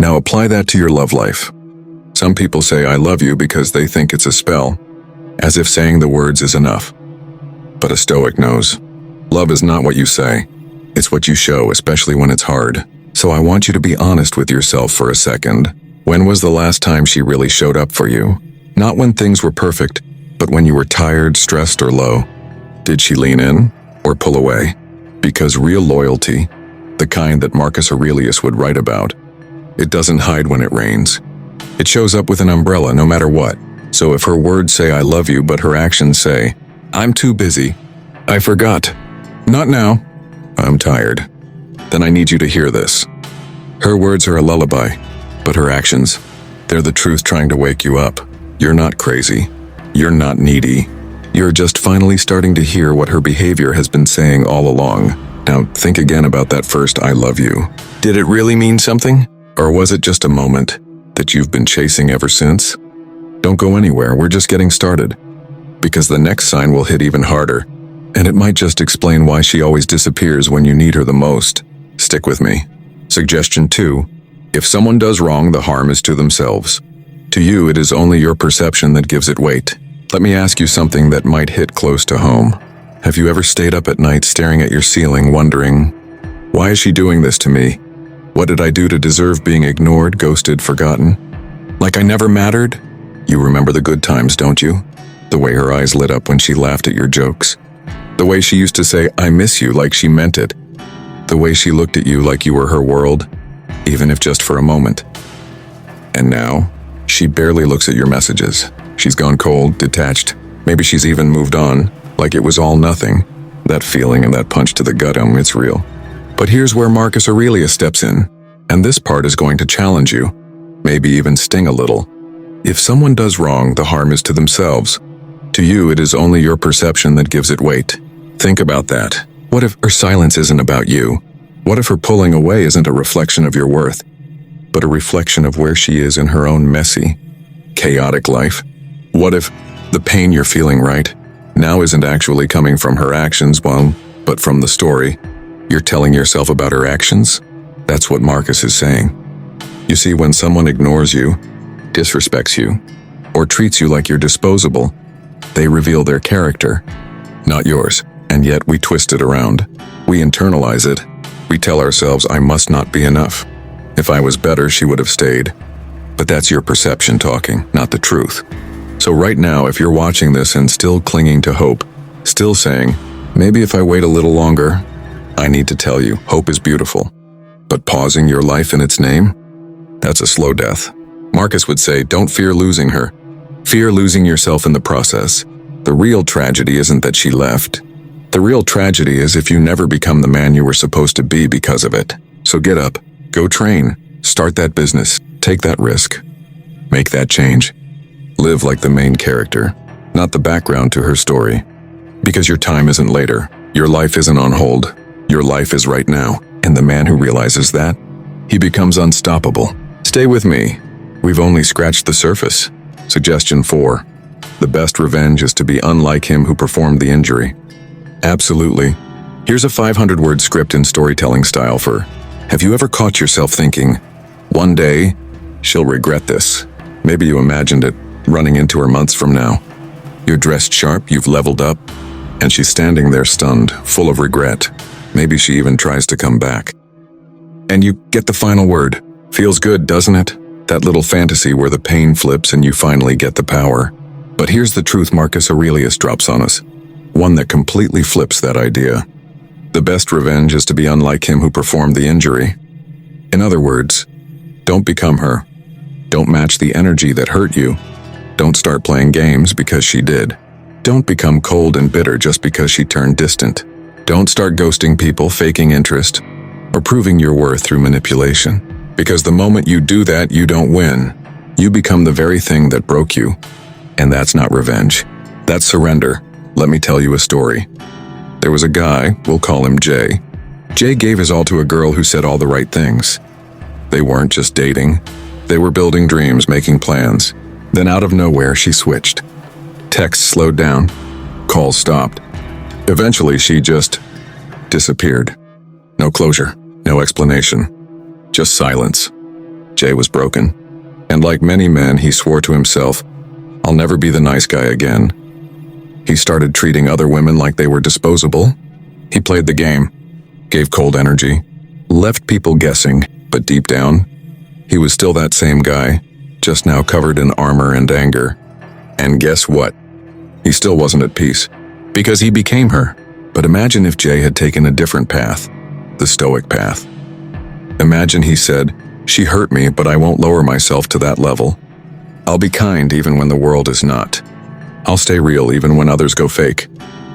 Now apply that to your love life. Some people say I love you because they think it's a spell, as if saying the words is enough. But a Stoic knows, love is not what you say, it's what you show, especially when it's hard. So I want you to be honest with yourself for a second. When was the last time she really showed up for you? Not when things were perfect, but when you were tired, stressed, or low. Did she lean in or pull away? Because real loyalty, the kind that Marcus Aurelius would write about, it doesn't hide when it rains. It shows up with an umbrella no matter what. So if her words say I love you but her actions say, I'm too busy, I forgot, not now, I'm tired, then I need you to hear this. Her words are a lullaby, but her actions, they're the truth trying to wake you up. You're not crazy. You're not needy. You're just finally starting to hear what her behavior has been saying all along. Now think again about that first I love you. Did it really mean something? Or was it just a moment that you've been chasing ever since? Don't go anywhere, we're just getting started. Because the next sign will hit even harder, and it might just explain why she always disappears when you need her the most. Stick with me. Suggestion 2. If someone does wrong, the harm is to themselves. To you, it is only your perception that gives it weight. Let me ask you something that might hit close to home. Have you ever stayed up at night staring at your ceiling wondering, why is she doing this to me? What did I do to deserve being ignored, ghosted, forgotten? Like I never mattered? You remember the good times, don't you? The way her eyes lit up when she laughed at your jokes. The way she used to say, I miss you, like she meant it. The way she looked at you like you were her world, even if just for a moment. And now, she barely looks at your messages. She's gone cold, detached. Maybe she's even moved on, like it was all nothing. That feeling and that punch to the gut, it's real. But here's where Marcus Aurelius steps in, and this part is going to challenge you, maybe even sting a little. If someone does wrong, the harm is to themselves. To you, it is only your perception that gives it weight. Think about that. What if her silence isn't about you? What if her pulling away isn't a reflection of your worth, but a reflection of where she is in her own messy, chaotic life? What if the pain you're feeling right now isn't actually coming from her actions, but from the story you're telling yourself about her actions? That's what Marcus is saying. You see, when someone ignores you, disrespects you, or treats you like you're disposable, they reveal their character, not yours. And yet we twist it around. We internalize it. We tell ourselves, I must not be enough. If I was better, she would have stayed. But that's your perception talking, not the truth. So right now, if you're watching this and still clinging to hope, still saying, maybe if I wait a little longer, I need to tell you, hope is beautiful. But pausing your life in its name? That's a slow death. Marcus would say, don't fear losing her. Fear losing yourself in the process. The real tragedy isn't that she left. The real tragedy is if you never become the man you were supposed to be because of it. So get up, go train, start that business, take that risk, make that change. Live like the main character, not the background to her story. Because your time isn't later, your life isn't on hold, your life is right now. And the man who realizes that, he becomes unstoppable. Stay with me, we've only scratched the surface. Suggestion 4. The best revenge is to be unlike him who performed the injury. Absolutely. Here's a 500-word script in storytelling style for, have you ever caught yourself thinking, one day, she'll regret this? Maybe you imagined it, running into her months from now. You're dressed sharp, you've leveled up, and she's standing there stunned, full of regret. Maybe she even tries to come back. And you get the final word. Feels good, doesn't it? That little fantasy where the pain flips and you finally get the power. But here's the truth Marcus Aurelius drops on us. One that completely flips that idea. The best revenge is to be unlike him who performed the injury. In other words, don't become her. Don't match the energy that hurt you. Don't start playing games because she did. Don't become cold and bitter just because she turned distant. Don't start ghosting people, faking interest, or proving your worth through manipulation. Because the moment you do that, you don't win. You become the very thing that broke you. And that's not revenge. That's surrender. Let me tell you a story. There was a guy, we'll call him Jay. Jay gave his all to a girl who said all the right things. They weren't just dating. They were building dreams, making plans. Then out of nowhere, she switched. Texts slowed down. Calls stopped. Eventually, she just disappeared. No closure, no explanation. Just silence. Jay was broken. And like many men, he swore to himself, "I'll never be the nice guy again." He started treating other women like they were disposable. He played the game, gave cold energy, left people guessing, but deep down, he was still that same guy, just now covered in armor and anger. And guess what? He still wasn't at peace, because he became her. But imagine if Jay had taken a different path, the Stoic path. Imagine he said, "She hurt me, but I won't lower myself to that level. I'll be kind even when the world is not. I'll stay real even when others go fake."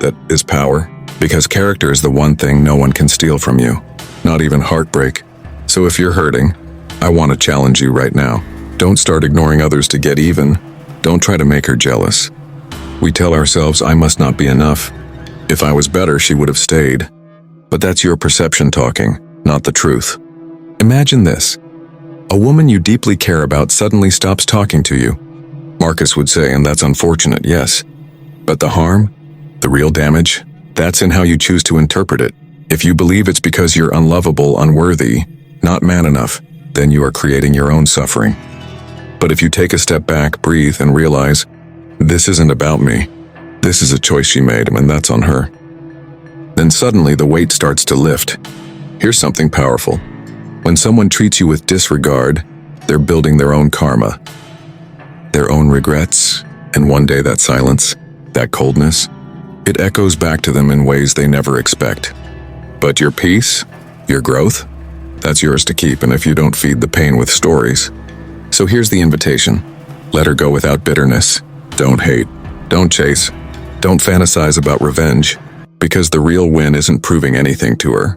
That is power, because character is the one thing no one can steal from you, not even heartbreak. So if you're hurting, I want to challenge you right now. Don't start ignoring others to get even. Don't try to make her jealous. We tell ourselves, "I must not be enough. If I was better, she would have stayed." But that's your perception talking, not the truth. Imagine this. A woman you deeply care about suddenly stops talking to you. Marcus would say, and that's unfortunate, yes. But the harm, the real damage, that's in how you choose to interpret it. If you believe it's because you're unlovable, unworthy, not man enough, then you are creating your own suffering. But if you take a step back, breathe, and realize, this isn't about me. This is a choice she made, and that's on her. Then suddenly the weight starts to lift. Here's something powerful. When someone treats you with disregard, they're building their own karma, their own regrets, and one day that silence, that coldness, it echoes back to them in ways they never expect. But your peace, your growth, that's yours to keep, and if you don't feed the pain with stories. So here's the invitation. Let her go without bitterness. Don't hate. Don't chase. Don't fantasize about revenge, because the real win isn't proving anything to her.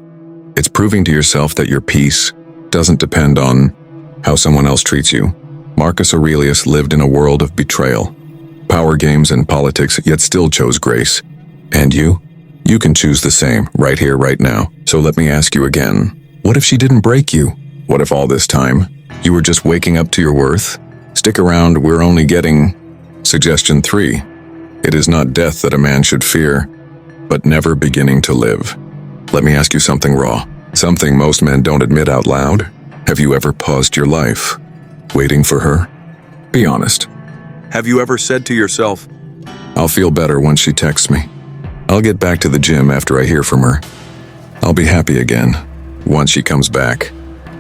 It's proving to yourself that your peace doesn't depend on how someone else treats you. Marcus Aurelius lived in a world of betrayal, power games, and politics, yet still chose grace. And you? You can choose the same, right here, right now. So let me ask you again. What if she didn't break you? What if all this time, you were just waking up to your worth? Stick around, we're only getting... Suggestion 3. It is not death that a man should fear, but never beginning to live. Let me ask you something raw, something most men don't admit out loud. Have you ever paused your life, waiting for her? Be honest. Have you ever said to yourself, "I'll feel better once she texts me. I'll get back to the gym after I hear from her. I'll be happy again once she comes back"?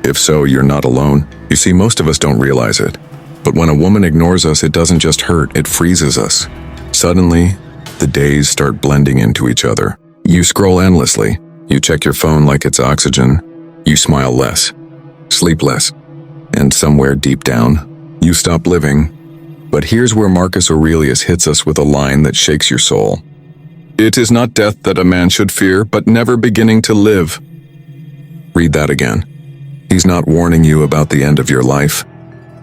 If so, you're not alone. You see, most of us don't realize it. But when a woman ignores us, it doesn't just hurt, it freezes us. Suddenly, the days start blending into each other. You scroll endlessly. You check your phone like it's oxygen. You smile less, sleep less. And somewhere deep down, you stop living. But here's where Marcus Aurelius hits us with a line that shakes your soul. It is not death that a man should fear, but never beginning to live. Read that again. He's not warning you about the end of your life.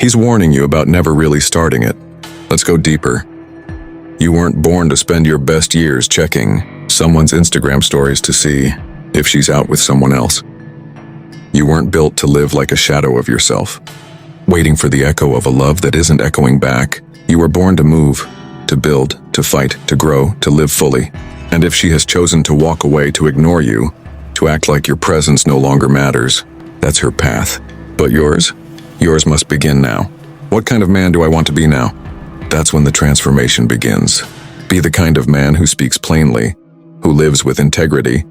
He's warning you about never really starting it. Let's go deeper. You weren't born to spend your best years checking someone's Instagram stories to see if she's out with someone else. You weren't built to live like a shadow of yourself, waiting for the echo of a love that isn't echoing back. You were born to move, to build, to fight, to grow, to live fully. And if she has chosen to walk away, to ignore you, to act like your presence no longer matters, that's her path. But yours? Yours must begin now. What kind of man do I want to be now? That's when the transformation begins. Be the kind of man who speaks plainly, who lives with integrity,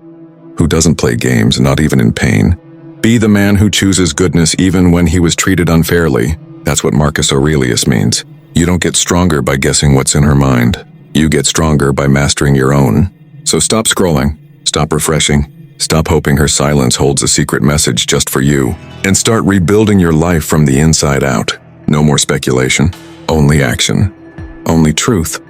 who doesn't play games, not even in pain. Be the man who chooses goodness even when he was treated unfairly. That's what Marcus Aurelius means. You don't get stronger by guessing what's in her mind. You get stronger by mastering your own. So stop scrolling, stop refreshing, stop hoping her silence holds a secret message just for you, and start rebuilding your life from the inside out. No more speculation, only action, only truth,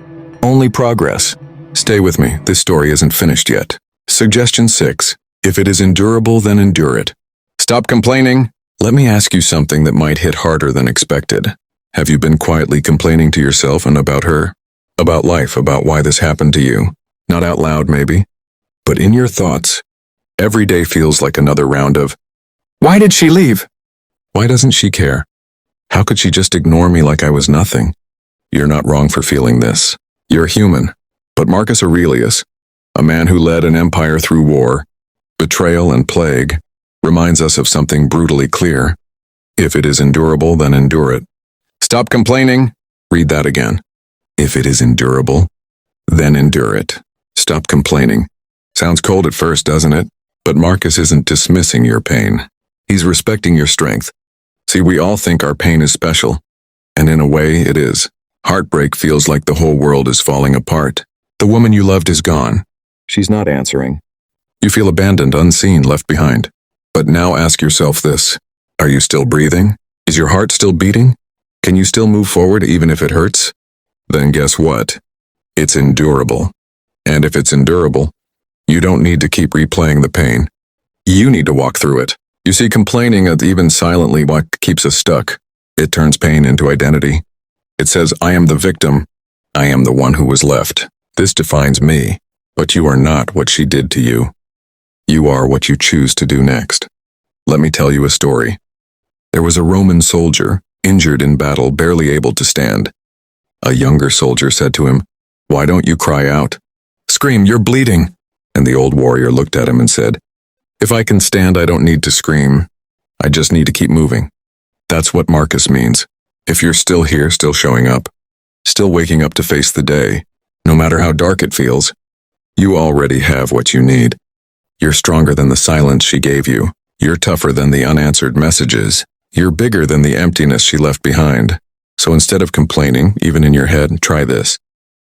only progress. Stay with me, this story isn't finished yet. Suggestion 6. If it is endurable, then endure it. Stop complaining. Let me ask you something that might hit harder than expected. Have you been quietly complaining to yourself and about her? About life, about why this happened to you? Not out loud, maybe, but in your thoughts. Every day feels like another round of, why did she leave? Why doesn't she care? How could she just ignore me like I was nothing? You're not wrong for feeling this. You're human. But Marcus Aurelius, a man who led an empire through war, betrayal, and plague, reminds us of something brutally clear. If it is endurable, then endure it. Stop complaining. Read that again. If it is endurable, then endure it. Stop complaining. Sounds cold at first, doesn't it? But Marcus isn't dismissing your pain. He's respecting your strength. See, we all think our pain is special. And in a way, it is. Heartbreak feels like the whole world is falling apart. The woman you loved is gone. She's not answering. You feel abandoned, unseen, left behind. But now ask yourself this. Are you still breathing? Is your heart still beating? Can you still move forward even if it hurts? Then guess what? It's endurable. And if it's endurable, you don't need to keep replaying the pain. You need to walk through it. You see, complaining even silently what keeps us stuck. It turns pain into identity. It says, I am the victim. I am the one who was left. This defines me. But you are not what she did to you. You are what you choose to do next. Let me tell you a story. There was a Roman soldier, injured in battle, barely able to stand. A younger soldier said to him, Why don't you cry out? Scream, you're bleeding. And the old warrior looked at him and said, If I can stand, I don't need to scream. I just need to keep moving. That's what Marcus means. If you're still here, still showing up, still waking up to face the day, no matter how dark it feels, you already have what you need. You're stronger than the silence she gave you. You're tougher than the unanswered messages. You're bigger than the emptiness she left behind. So instead of complaining, even in your head, try this.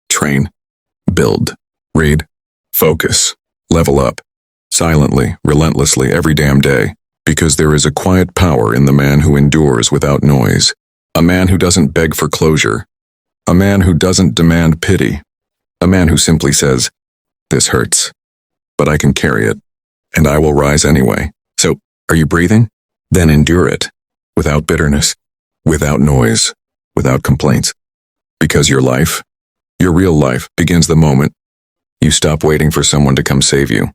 Train, build, read, focus, level up. Silently, relentlessly, every damn day. Because there is a quiet power in the man who endures without noise. A man who doesn't beg for closure. A man who doesn't demand pity. A man who simply says, This hurts, but I can carry it, and I will rise anyway. So, are you breathing? Then endure it. Without bitterness, without noise, without complaints. Because your life, your real life, begins the moment you stop waiting for someone to come save you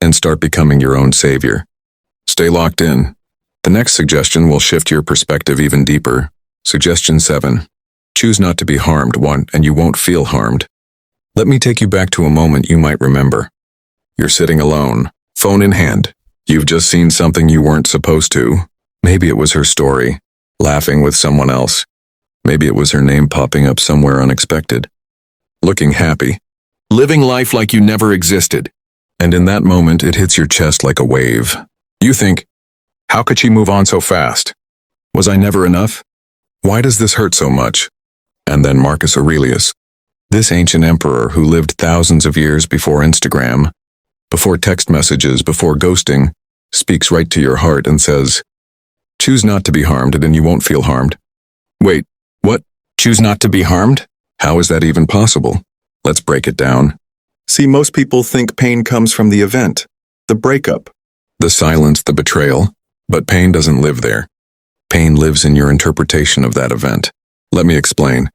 and start becoming your own savior. Stay locked in. The next suggestion will shift your perspective even deeper. Suggestion 7. Choose not to be harmed, and you won't feel harmed. Let me take you back to a moment you might remember. You're sitting alone, phone in hand. You've just seen something you weren't supposed to. Maybe it was her story, laughing with someone else. Maybe it was her name popping up somewhere unexpected. Looking happy. Living life like you never existed. And in that moment, it hits your chest like a wave. You think, how could she move on so fast? Was I never enough? Why does this hurt so much? And then Marcus Aurelius, this ancient emperor who lived thousands of years before Instagram, before text messages, before ghosting, speaks right to your heart and says, choose not to be harmed and then you won't feel harmed. Wait, what? Choose not to be harmed? How is that even possible? Let's break it down. See, most people think pain comes from the event, the breakup, the silence, the betrayal, but pain doesn't live there. Pain lives in your interpretation of that event. Let me explain.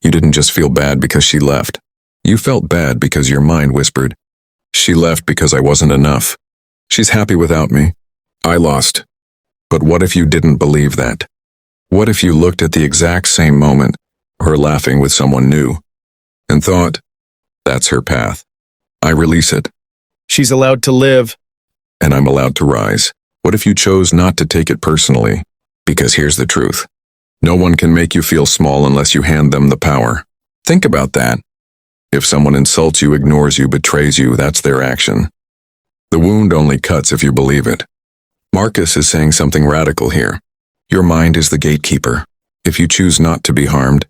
You didn't just feel bad because she left. You felt bad because your mind whispered, she left because I wasn't enough. She's happy without me. I lost. But what if you didn't believe that? What if you looked at the exact same moment, her laughing with someone new, and thought, that's her path. I release it. She's allowed to live. And I'm allowed to rise. What if you chose not to take it personally? Because here's the truth. No one can make you feel small unless you hand them the power. Think about that. If someone insults you, ignores you, betrays you, that's their action. The wound only cuts if you believe it. Marcus is saying something radical here. Your mind is the gatekeeper. If you choose not to be harmed,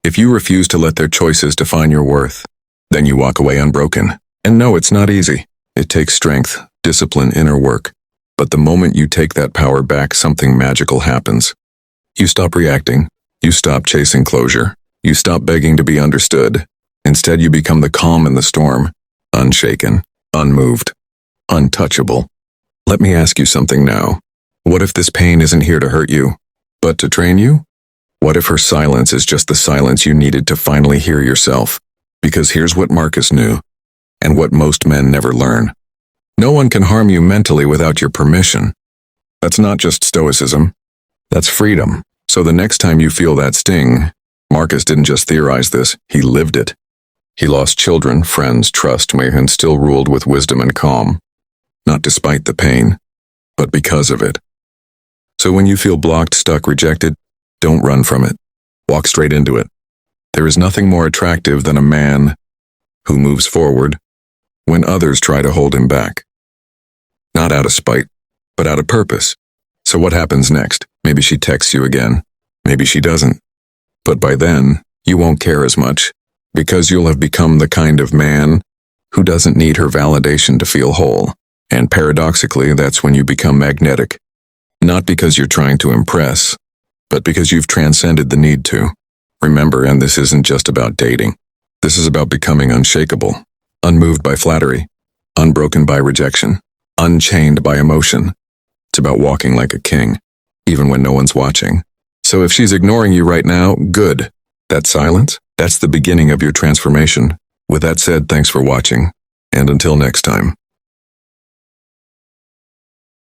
if you refuse to let their choices define your worth, then you walk away unbroken. And no, it's not easy. It takes strength, discipline, inner work. But the moment you take that power back, something magical happens. You stop reacting. You stop chasing closure. You stop begging to be understood. Instead, you become the calm in the storm, unshaken, unmoved, untouchable. Let me ask you something now. What if this pain isn't here to hurt you, but to train you? What if her silence is just the silence you needed to finally hear yourself? Because here's what Marcus knew, and what most men never learn. No one can harm you mentally without your permission. That's not just stoicism. That's freedom. So the next time you feel that sting, Marcus didn't just theorize this, he lived it. He lost children, friends, trust, and still ruled with wisdom and calm. Not despite the pain, but because of it. So when you feel blocked, stuck, rejected, don't run from it. Walk straight into it. There is nothing more attractive than a man who moves forward when others try to hold him back. Not out of spite, but out of purpose. So what happens next? Maybe she texts you again. Maybe she doesn't. But by then, you won't care as much, because you'll have become the kind of man who doesn't need her validation to feel whole. And paradoxically, that's when you become magnetic. Not because you're trying to impress, but because you've transcended the need to. Remember, and this isn't just about dating. This is about becoming unshakable, unmoved by flattery, unbroken by rejection, unchained by emotion. It's about walking like a king, even when no one's watching. So if she's ignoring you right now, good. That silence, that's the beginning of your transformation. With that said, thanks for watching, and until next time.